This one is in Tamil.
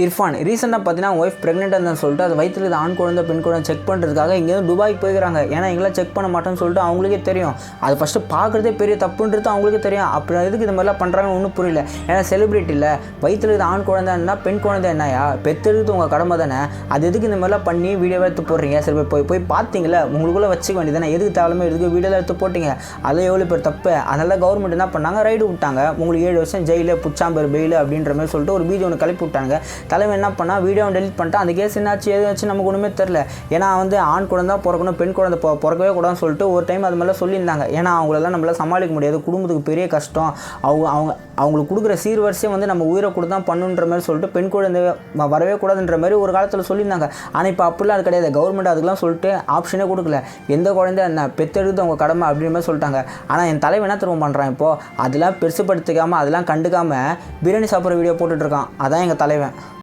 இர்ஃபான் ரீசெண்டாக பார்த்தீங்கன்னா ஒய்ஃப் ப்ரெக்னெண்ட்டாக சொல்லிட்டு அது வயிற்றுல இது ஆண் குழந்தை பெண் குழந்தை செக் பண்ணுறதுக்காக இங்கேருந்து துபாய்க்கு போய்க்கிறாங்க. ஏன்னா எங்களாம் செக் பண்ண மாட்டோம்னு சொல்லிட்டு அவங்களுக்கே தெரியும். அது ஃபஸ்ட்டு பார்க்குறதே பெரிய தப்புன்றது அவங்களுக்கே தெரியும். அப்புறம் எதுக்கு இது மாதிரிலாம் பண்ணுறாங்கன்னு ஒன்றும் புரியல. ஏன்னா செலிபிரிட்டி இல்லை, வயிற்றுல இது ஆண் குழந்தைன்னா பெண் குழந்தை என்னையா பெற்றெடுத்து உங்கள் கடமை தானே. அது எதுக்கு இந்த மாதிரிலாம் பண்ணி வீடியோவை எடுத்து போடுறீங்க? சரி போய் பார்த்தீங்களா, உங்களுக்குள்ளே வச்சுக்க வேண்டியதானே. எதுக்கு தேவையில்லாமல் எதுக்கு வீடியோவில் எடுத்து போட்டிங்க? அதில் எவ்வளோ பேர் தப்பு. அதனால கவர்மெண்ட் என்ன பண்ணாங்க, ரைடு விட்டாங்க. உங்களுக்கு 7 வருஷம் ஜெயிலு புச்சாம்பர் பெயில் அப்படின்ற மாதிரி சொல்லிட்டு ஒரு வீடியோ ஒன்று கிளப்பி விட்டாங்க. தலைவன் என்ன பண்ணால் வீடியோ டெலிட் பண்ணிட்டு அந்த கேஸ் என்னாச்சு ஏதாச்சும் நமக்கு ஒன்றுமே தெரில. ஏன்னா ஆண் குழந்தை பிறக்கணும் பெண் குழந்தை பிறக்கவே கூடாதுன்னு சொல்லிட்டு ஒரு டைம் அது மாதிரிலாம் சொல்லியிருந்தாங்க. ஏன்னா அவங்களெல்லாம் நம்மளால் சமாளிக்க முடியாது, குடும்பத்துக்கு பெரிய கஷ்டம். அவங்களுக்கு கொடுக்குற சீர்வரிசையும் நம்ம உயிரை கூட தான் பண்ணுன்ற மாதிரி சொல்லிட்டு பெண் குழந்தை வரவே கூடாதுன்ற மாதிரி ஒரு காலத்தில் சொல்லியிருந்தாங்க. ஆனால் இப்போ அப்படிலாம் அது கிடையாது. கவர்மெண்ட் அதுக்கெலாம் சொல்லிட்டு ஆப்ஷனே கொடுக்கல. எந்த குழந்தை என்ன பெற்றெடுத்து அவங்க கடமை அப்படின்ற மாதிரி சொல்லிட்டாங்க. ஆனால் என் தலைவன் என்ன திரும்ப பண்ணுறான் இப்போது, அதெல்லாம் பெருசுப்படுத்திக்காமல் அதெல்லாம் கண்டுக்காமல் பிரியாணி சாப்பிட்ற வீடியோ போட்டுட்ருக்கான். அதான் எங்கள் தலைவன்.